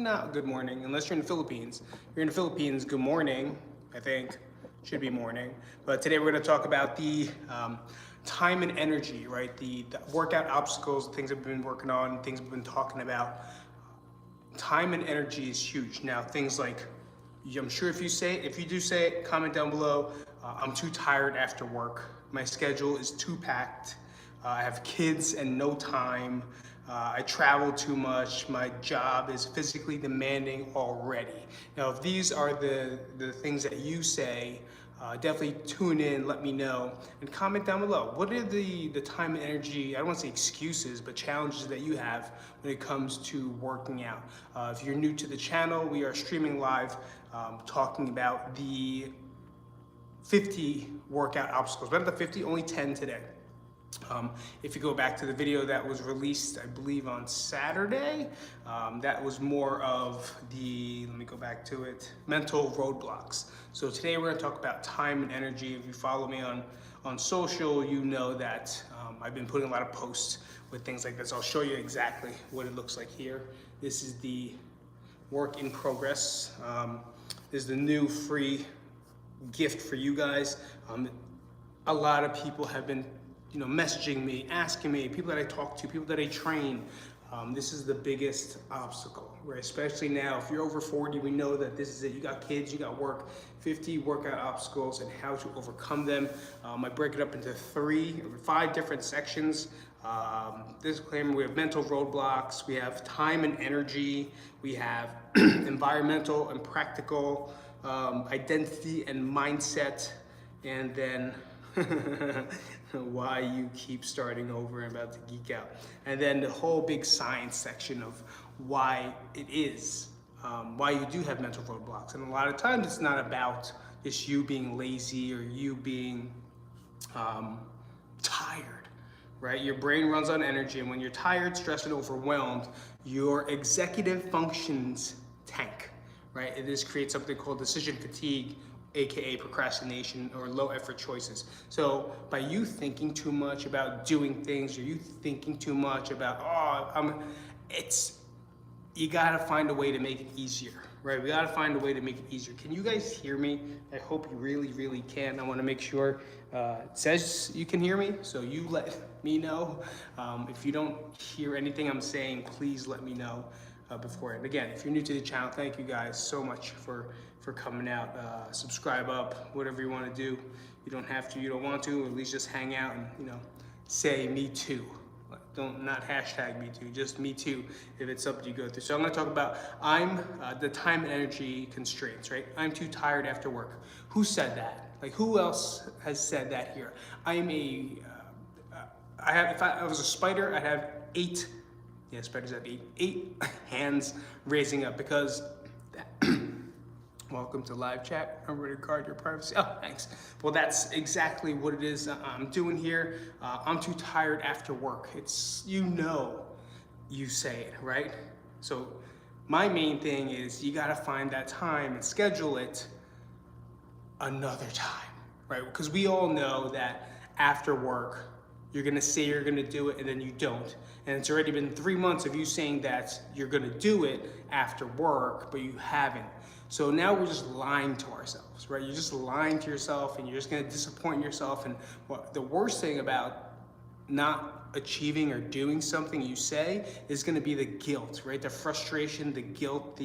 not good morning, unless you're in the Philippines. If you're in the Philippines, good morning, I think. Should be morning. But today we're going to talk about the time and energy, right? The workout obstacles, the things I've been working on, things we've been talking about. Time and energy is huge. Now, things like, I'm sure if you do say it, comment down below. I'm too tired after work. My schedule is too packed. I have kids and no time. I travel too much. My job is physically demanding already. Now, if these are the things that you say, definitely tune in, let me know, and comment down below. What are the time and energy, I don't want to say excuses, but challenges that you have when it comes to working out? If you're new to the channel, we are streaming live, talking about the 50 workout obstacles. Not the 50, only 10 today. If you go back to the video that was released, I believe on Saturday, that was more of the, let me go back to it, mental roadblocks. So today we're going to talk about time and energy. If you follow me on social, you know that I've been putting a lot of posts with things like this. I'll show you exactly what it looks like here. This is the work in progress. This is the new free gift for you guys. A lot of people have been messaging me, asking me, people that I talk to, people that I train. This is the biggest obstacle, right? Especially now, if you're over 40, we know that this is it. You got kids, you got work, 50 workout obstacles and how to overcome them. I break it up into 5 different sections. Disclaimer, we have mental roadblocks, we have time and energy, we have environmental and practical, identity and mindset, and then why you keep starting over and about to geek out. And then the whole big science section of why it is, why you do have mental roadblocks. And a lot of times it's not about just you being lazy or you being tired, right? Your brain runs on energy, and when you're tired, stressed, and overwhelmed, your executive functions tank, right? This creates something called decision fatigue, aka procrastination or low effort choices. So by you thinking too much about doing things, or you thinking too much about, you gotta find a way to make it easier, right? We gotta find a way to make it easier. Can you guys hear me? I hope you really, really can. I wanna make sure it says you can hear me, so you let me know. If you don't hear anything I'm saying, please let me know beforehand. Again, if you're new to the channel, thank you guys so much for coming out. Subscribe up, whatever you want to do. You don't have to, you don't want to, or at least just hang out and say me too. Not hashtag me too, just me too if it's something you go through. So I'm going to talk about the time and energy constraints, right? I'm too tired after work. Who said that? Like, who else has said that here? if I was a spider, I'd have 8. Yeah, spiders have 8 hands raising up, because welcome to live chat. Remember to guard your privacy. Oh, thanks. Well, that's exactly what it is I'm doing here. I'm too tired after work. It's, you say it, right? So my main thing is you got to find that time and schedule it another time, right? Because we all know that after work, you're gonna say you're gonna do it and then you don't. And it's already been 3 months of you saying that you're gonna do it after work, but you haven't. So now we're just lying to ourselves, right? You're just lying to yourself, and you're just gonna disappoint yourself. And the worst thing about not achieving or doing something you say is gonna be the guilt, right? The frustration, the guilt,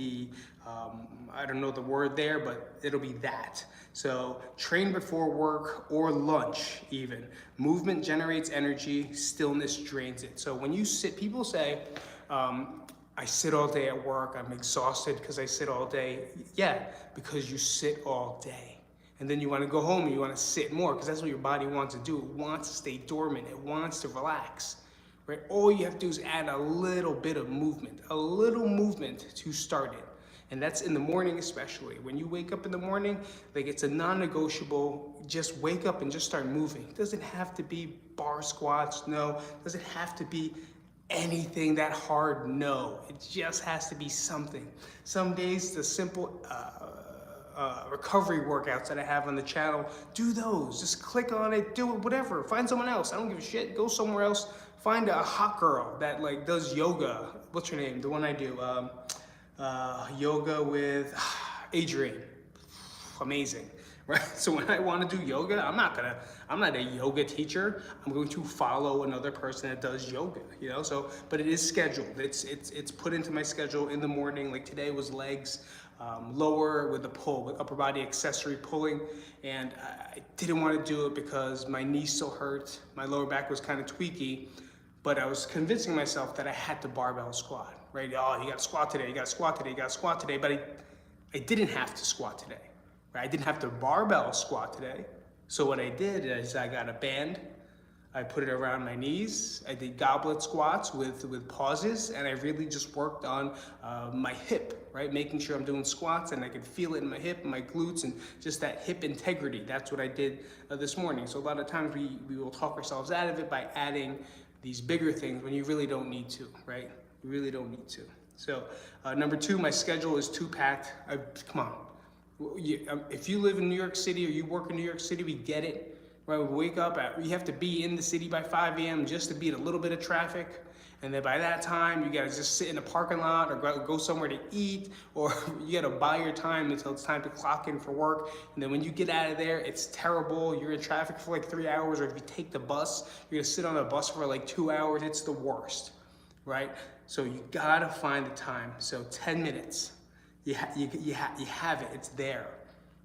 I don't know the word there, but it'll be that. So train before work or lunch even. Movement generates energy, stillness drains it. So when you sit, people say, I sit all day at work, I'm exhausted because I sit all day. Yeah, because you sit all day. And then you want to go home and you want to sit more, because that's what your body wants to do. It wants to stay dormant, it wants to relax, right? All you have to do is add a little bit of movement, to start it. And that's in the morning especially. When you wake up in the morning, like, it's a non-negotiable, just wake up and just start moving. It doesn't have to be bar squats, no. It doesn't have to be anything that hard, no. It just has to be something. Some days, the simple recovery workouts that I have on the channel, do those. Just click on it, do it, whatever. Find someone else. I don't give a shit. Go somewhere else. Find a hot girl that does yoga. What's her name? The one I do. yoga with Adrian. Amazing, right? So when I want to do yoga, I'm not a yoga teacher. I'm going to follow another person that does yoga, So, but it is scheduled. It's put into my schedule in the morning. Like today was legs, lower with the pull, with upper body accessory pulling, and I didn't want to do it because my knee still hurt. My lower back was kind of tweaky, but I was convincing myself that I had to barbell squat, right? Oh, you got to squat today. You got to squat today. You got to squat today. But I didn't have to squat today. Right? I didn't have to barbell squat today. So what I did is I got a band, I put it around my knees, I did goblet squats with pauses, and I really just worked on my hip, right? Making sure I'm doing squats and I could feel it in my hip, my glutes, and just that hip integrity. That's what I did this morning. So a lot of times we will talk ourselves out of it by adding these bigger things when you really don't need to, right? You really don't need to. So number 2, my schedule is too packed. Come on. If you live in New York City or you work in New York City, we get it, right? We wake up you have to be in the city by 5 a.m. just to beat a little bit of traffic. And then by that time, you gotta just sit in a parking lot or go somewhere to eat, or you gotta buy your time until it's time to clock in for work. And then when you get out of there, it's terrible. You're in traffic for like 3 hours, or if you take the bus, you're gonna sit on a bus for like 2 hours. It's the worst, right? So you gotta find the time. So 10 minutes. You have it, it's there,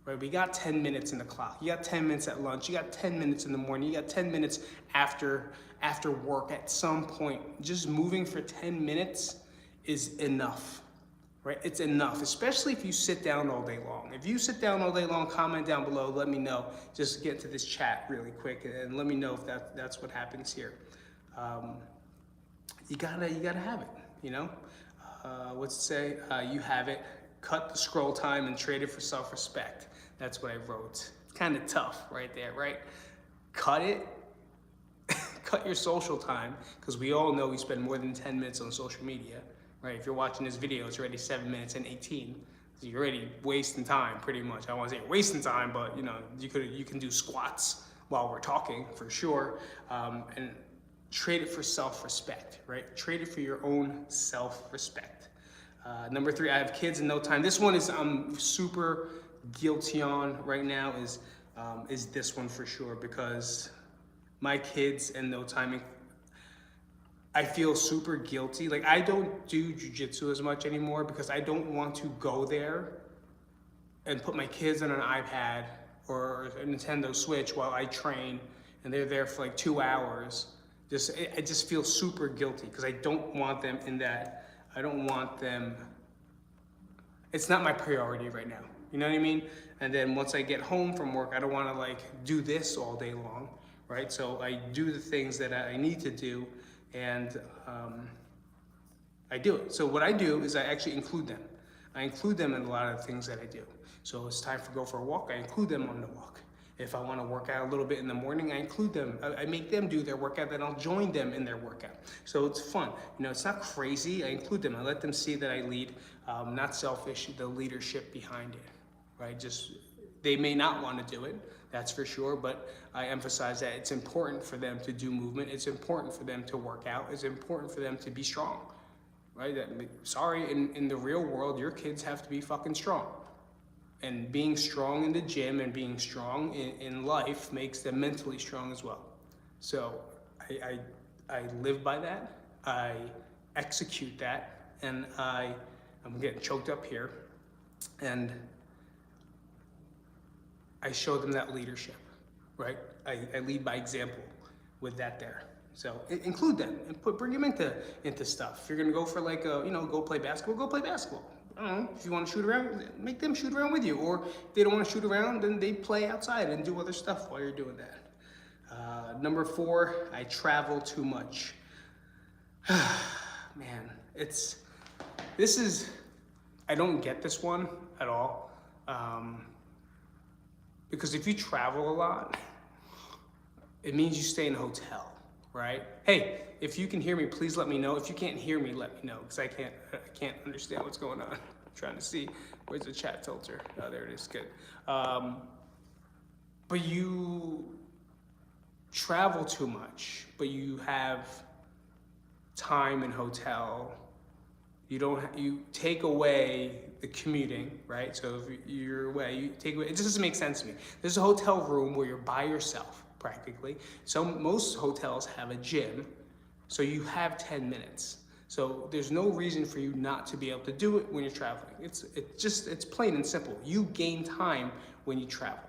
right? We got 10 minutes in the clock. You got 10 minutes at lunch. You got 10 minutes in the morning. You got 10 minutes after work at some point. Just moving for 10 minutes is enough, right? It's enough, especially if you sit down all day long. If you sit down all day long, comment down below, let me know. Just get to this chat really quick and let me know if that's what happens here. You gotta have it, What's it say? You have it. Cut the scroll time and trade it for self-respect. That's what I wrote. It's kind of tough right there, right? Cut it. Cut your social time, because we all know we spend more than 10 minutes on social media, right? If you're watching this video, it's already 7 minutes and 18. So you're already wasting time, pretty much. I don't want to say you're wasting time, but you can do squats while we're talking for sure, and trade it for self-respect, right? Trade it for your own self-respect. Number 3, I have kids and no time. This one is I'm super guilty on right now is this one for sure, because my kids and no time, I feel super guilty. Like I don't do jujitsu as much anymore because I don't want to go there and put my kids on an iPad or a Nintendo Switch while I train and they're there for like 2 hours. I just feel super guilty because I don't want them in that. I don't want them, it's not my priority right now. You know what I mean? And then once I get home from work, I don't want to like do this all day long, right? So I do the things that I need to do, and I do it. So what I do is I actually include them. I include them in a lot of the things that I do. So it's time to go for a walk, I include them on the walk. If I want to work out a little bit in the morning, I include them. I make them do their workout, then I'll join them in their workout. So it's fun. It's not crazy. I include them. I let them see that I lead, not selfish, the leadership behind it, right? They may not want to do it, that's for sure, but I emphasize that it's important for them to do movement. It's important for them to work out. It's important for them to be strong, right? Sorry, in the real world, your kids have to be fucking strong. And being strong in the gym and being strong in life makes them mentally strong as well. So I live by that, I execute that, and I'm getting choked up here, and I show them that leadership, right? I lead by example with that there. So include them and bring them into stuff. If you're gonna go for like go play basketball, go play basketball. I don't know, if you want to shoot around, make them shoot around with you. Or if they don't want to shoot around, then they play outside and do other stuff while you're doing that. Number 4, I travel too much. Man, I don't get this one at all. Because if you travel a lot, it means you stay in a hotel, right? Hey, if you can hear me, please let me know. If you can't hear me, let me know, because I can't understand what's going on. I'm trying to see, where's the chat filter? Oh, there it is, good. But you travel too much, but you have time in hotel, You take away the commuting, right? So if you're away, you take away. It just doesn't make sense to me. There's a hotel room where you're by yourself practically. So most hotels have a gym, so you have 10 minutes. So there's no reason for you not to be able to do it when you're traveling. It's plain and simple. You gain time when you travel.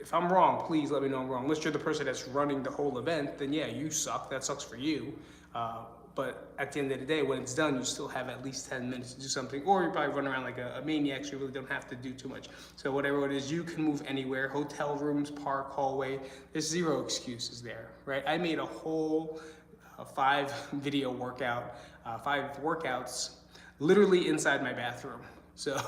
If I'm wrong, please let me know I'm wrong. Unless you're the person that's running the whole event, then yeah, you suck. That sucks for you. But at the end of the day, when it's done, you still have at least 10 minutes to do something, or you probably run around like a maniac, so you really don't have to do too much. So whatever it is, you can move anywhere, hotel rooms, park, hallway, there's zero excuses there, right? I made a whole 5 workouts literally inside my bathroom. So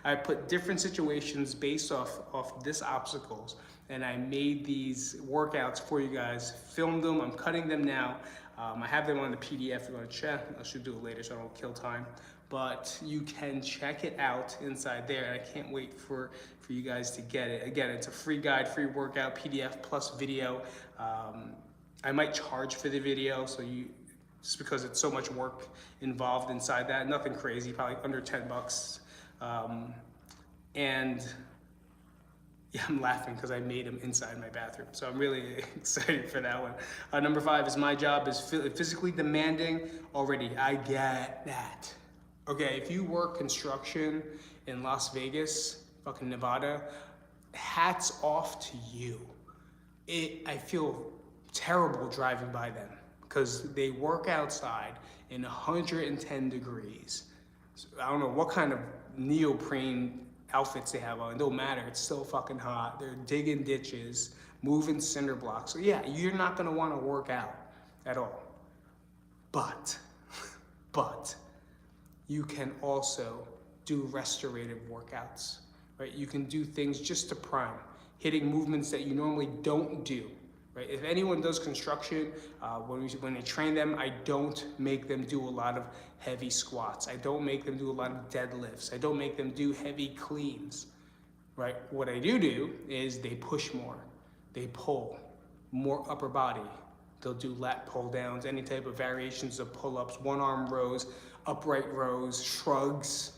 I put different situations based off this obstacles, and I made these workouts for you guys, filmed them, I'm cutting them now. I have them on the PDF if you want to check. I should do it later so I don't kill time. But you can check it out inside there, and I can't wait for you guys to get it. Again, it's a free guide, free workout, PDF plus video. I might charge for the video, so just because it's so much work involved inside that. Nothing crazy, probably under 10 bucks. And yeah, I'm laughing because I made them inside my bathroom. So I'm really excited for that one. Number 5 is my job is physically demanding already. I get that. Okay, if you work construction in Las Vegas, fucking Nevada, hats off to you. I feel terrible driving by them because they work outside in 110 degrees. So I don't know what kind of neoprene outfits they have on. It don't matter, it's still fucking hot. They're digging ditches, moving cinder blocks. So yeah, you're not gonna wanna work out at all. But you can also do restorative workouts, right? You can do things just to prime, hitting movements that you normally don't do, right? If anyone does construction, when I train them, I don't make them do a lot of heavy squats. I don't make them do a lot of deadlifts. I don't make them do heavy cleans, right? What I do is they push more, they pull more upper body. They'll do lat pull downs, any type of variations of pull-ups, one arm rows, upright rows, shrugs,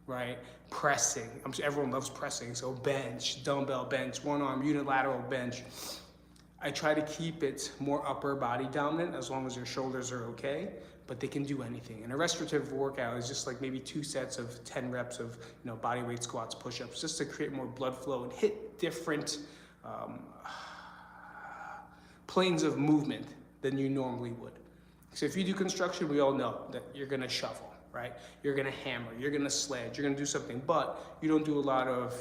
right? Pressing, everyone loves pressing. So bench, dumbbell bench, one arm unilateral bench. I try to keep it more upper body dominant as long as your shoulders are okay, but they can do anything. And a restorative workout is just like maybe 2 sets of 10 reps of body weight squats, push-ups, just to create more blood flow and hit different planes of movement than you normally would. So if you do construction, we all know that you're gonna shovel, right? You're gonna hammer, you're gonna sledge, you're gonna do something, but you don't do a lot of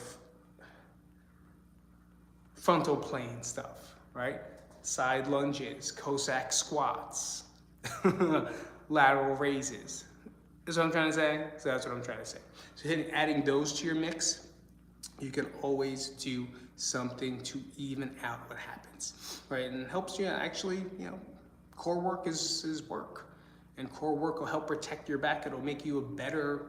frontal plane stuff, right? Side lunges, Cossack squats, lateral raises. That's what I'm trying to say? So that's what I'm trying to say. So adding those to your mix, you can always do something to even out what happens, right? And it helps you actually, core work is work. And core work will help protect your back. It'll make you a better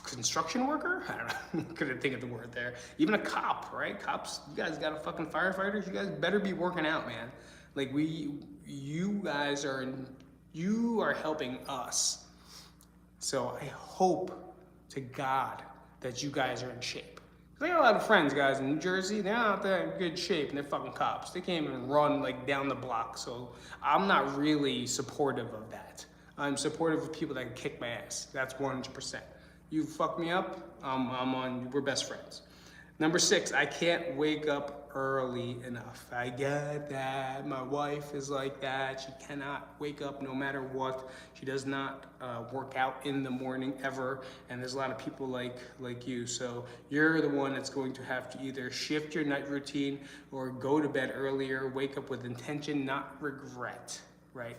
construction worker? I don't know, couldn't think of the word there. Even a cop, right? Cops, you guys got a fucking firefighters, you guys better be working out, man. Like you are helping us. So I hope to God that you guys are in shape. I got a lot of friends, guys, in New Jersey. They're not that in good shape, and they're fucking cops. They can't even run like down the block. So I'm not really supportive of that. I'm supportive of people that can kick my ass. That's 100%. You fuck me up, we're best friends. Number 6, I can't wake up early enough. I get that. My wife is like that. She cannot wake up no matter what. She does not work out in the morning ever. And there's a lot of people like you. So you're the one that's going to have to either shift your night routine or go to bed earlier, wake up with intention, not regret, right?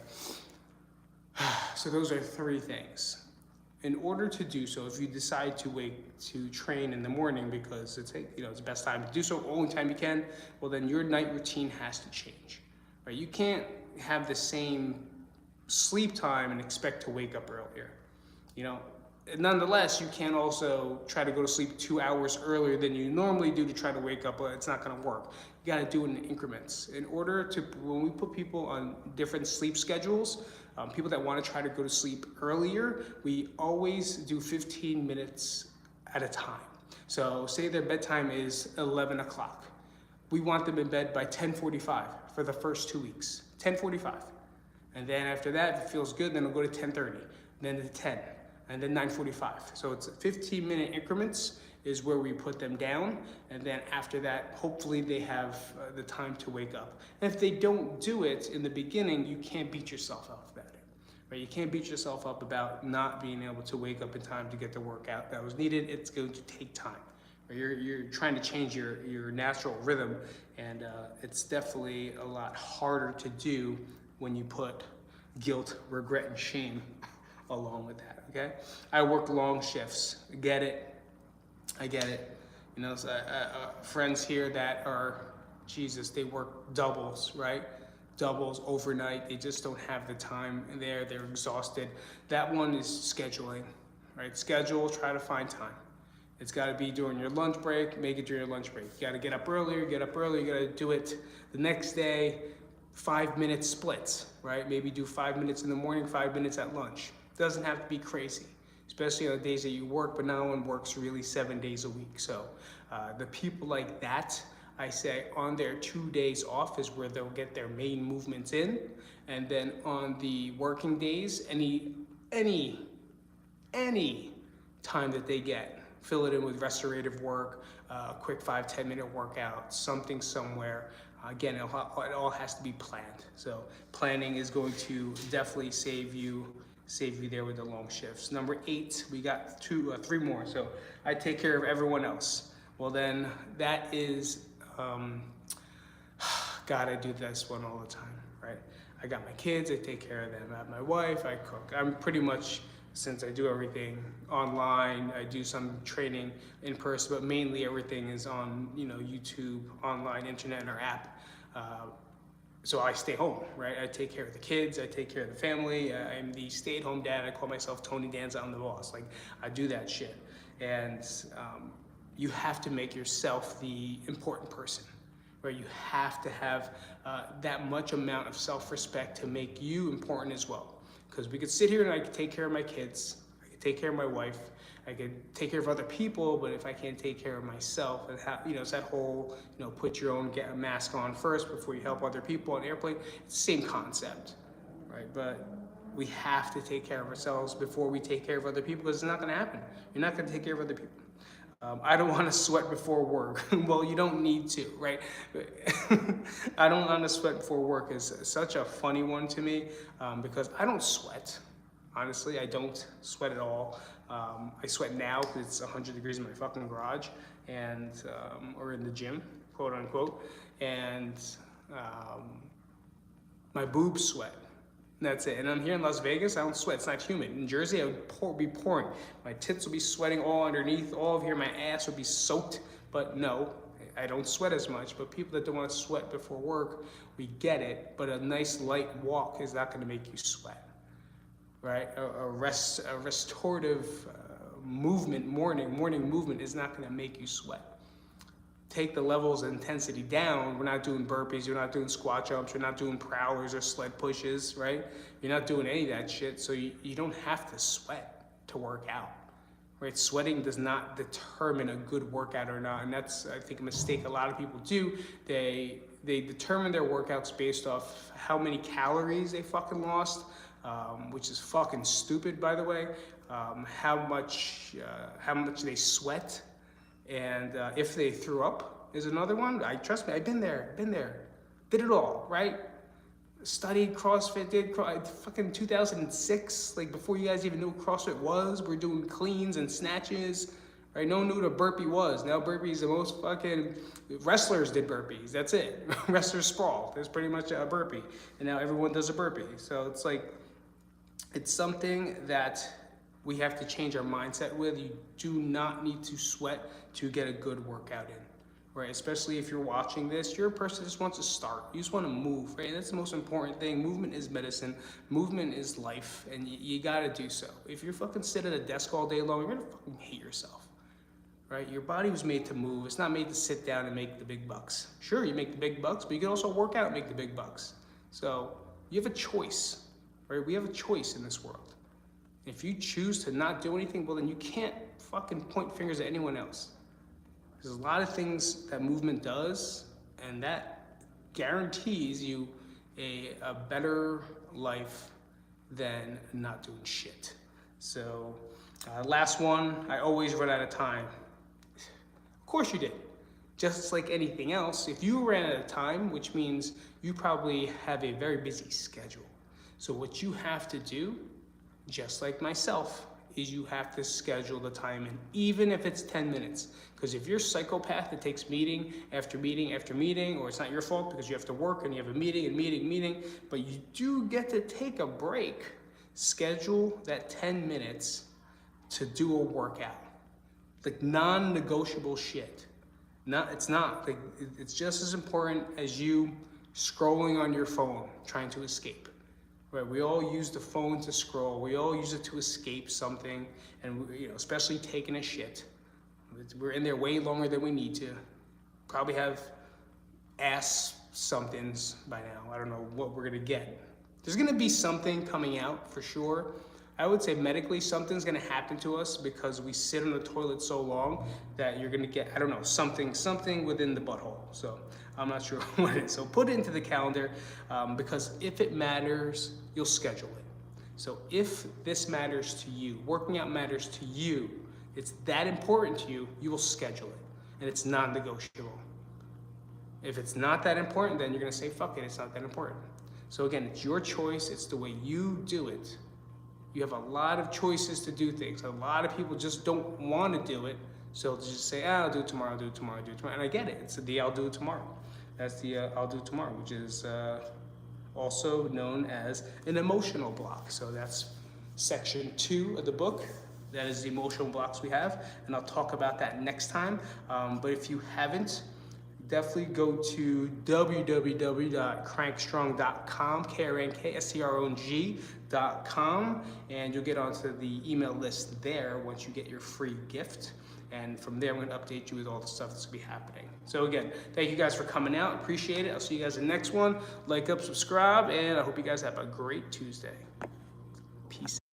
So those are 3 things. In order to do so, if you decide to train in the morning because it's the best time to do so, only time you can, well then your night routine has to change, right? You can't have the same sleep time and expect to wake up earlier. nonetheless, you can also try to go to sleep 2 hours earlier than you normally do to try to wake up, but it's not going to work. You got to do it in increments. In order to, when we put people on different sleep schedules, people that want to try to go to sleep earlier, we always do 15 minutes at a time. So say their bedtime is 11 o'clock. We want them in bed by 10:45 for the first 2 weeks. 10:45. And then after that, if it feels good, then we'll go to 10:30, then to 10, and then 9:45. So it's 15-minute increments is where we put them down. And then after that, hopefully they have the time to wake up. And if they don't do it in the beginning, you can't beat yourself up about it. Right? You can't beat yourself up about not being able to wake up in time to get the workout that was needed. It's going to take time. You're trying to change your natural rhythm, and it's definitely a lot harder to do when you put guilt, regret, and shame along with that, okay? I work long shifts. I get it. You know, so, friends here that are, Jesus, they work doubles, right? Doubles overnight. They just don't have the time there. They're exhausted. That one is scheduling, right? Schedule, try to find time. It's got to be during your lunch break. Make it during your lunch break. You got to get up earlier. You got to do it the next day. 5-minute splits, right? Maybe do 5 minutes in the morning, 5 minutes at lunch. Doesn't have to be crazy, especially on the days that you work, but no one works really 7 days a week. So the people like that, I say on their 2 days off is where they'll get their main movements in. And then on the working days, any time that they get, fill it in with restorative work, a quick 5-10 minute workout, something somewhere. Again, it all has to be planned. So planning is going to definitely save you there with the long shifts. Number 8, we got 3 more. So I take care of everyone else. Well, then that is, God, I do this one all the time, right? I got my kids, I take care of them. I have my wife, I cook. I'm pretty much, since I do everything online, I do some training in person, but mainly everything is on, YouTube, online, internet, and our app. So I stay home, right? I take care of the kids, I take care of the family. I'm the stay-at-home dad. I call myself Tony Danza, I'm the boss. Like, I do that shit. And you have to make yourself the important person, right? You have to have that much amount of self-respect to make you important as well. Because we could sit here and I could take care of my kids, I could take care of my wife, I could take care of other people, but if I can't take care of myself, and it's that whole, put your own mask on first before you help other people on an airplane. It's the same concept, right? But we have to take care of ourselves before we take care of other people, because it's not going to happen. You're not going to take care of other people. I don't want to sweat before work. Well, you don't need to, right? I don't want to sweat before work is such a funny one to me, because I don't sweat. Honestly, I don't sweat at all. I sweat now because it's 100 degrees in my fucking garage, and or in the gym, quote unquote, and my boobs sweat. That's it. And I'm here in Las Vegas, I don't sweat. It's not humid. In Jersey, I would be pouring. My tits will be sweating all underneath. All of here, my ass would be soaked. But no, I don't sweat as much. But people that don't want to sweat before work, we get it. But a nice light walk is not going to make you sweat, right? A restorative movement, morning movement is not going to make you sweat. Take the levels of intensity down. We're not doing burpees, you're not doing squat jumps, you're not doing prowlers or sled pushes, right? You're not doing any of that shit, so you don't have to sweat to work out, right? Sweating does not determine a good workout or not, and that's, I think, a mistake a lot of people do. They determine their workouts based off how many calories they fucking lost, which is fucking stupid, by the way, how much they sweat, and if they threw up is another one. Trust me, I've been there, did it all, right? Studied CrossFit, fucking 2006, like before you guys even knew what CrossFit was. We're doing cleans and snatches, right? No one knew what a burpee was. Now burpees, the most fucking, wrestlers did burpees, that's it. Wrestlers sprawl, there's pretty much a burpee. And now everyone does a burpee. So it's like, it's something that we have to change our mindset with. You do not need to sweat to get a good workout in, right? Especially if you're watching this, you're a person that just wants to start. You just want to move, right? That's the most important thing. Movement is medicine. Movement is life, and you got to do so. If you're fucking sit at a desk all day long, you're gonna fucking hate yourself, right? Your body was made to move. It's not made to sit down and make the big bucks. Sure, you make the big bucks, but you can also work out and make the big bucks. So you have a choice, right? We have a choice in this world. If you choose to not do anything, well, then you can't fucking point fingers at anyone else. There's a lot of things that movement does, and that guarantees you a better life than not doing shit. So, last one, I always run out of time. Of course you did. Just like anything else, if you ran out of time, which means you probably have a very busy schedule. So what you have to do, just like myself, is you have to schedule the time in, even if it's 10 minutes. Because if you're a psychopath that takes meeting after meeting after meeting, or it's not your fault because you have to work and you have a meeting and meeting, but you do get to take a break, schedule that 10 minutes to do a workout. Like non-negotiable shit. It's not. Like, it's just as important as you scrolling on your phone, trying to escape. Right, we all use the phone to scroll. We all use it to escape something, and especially taking a shit. We're in there way longer than we need to. Probably have ass somethings by now. I don't know what we're gonna get. There's gonna be something coming out for sure. I would say medically something's gonna happen to us because we sit on the toilet so long that you're gonna get, I don't know, something within the butthole. So I'm not sure what it is. So put it into the calendar because if it matters, you'll schedule it. So if this matters to you, working out matters to you, it's that important to you, you will schedule it. And it's non-negotiable. If it's not that important, then you're gonna say, fuck it, it's not that important. So again, it's your choice, it's the way you do it. You have a lot of choices to do things. A lot of people just don't want to do it, so they'll just say, I'll do it tomorrow, I'll do it tomorrow, I'll do it tomorrow. And I get it, it's the I'll do it tomorrow. That's the I'll do it tomorrow, which is also known as an emotional block. So that's section 2 of the book. That is the emotional blocks we have, and I'll talk about that next time. But if you haven't, definitely go to www.crankstrong.com, KRNKSTRONG.com, and you'll get onto the email list there once you get your free gift. And from there, I'm going to update you with all the stuff that's going to be happening. So again, thank you guys for coming out. Appreciate it. I'll see you guys in the next one. Like, up, subscribe, and I hope you guys have a great Tuesday. Peace.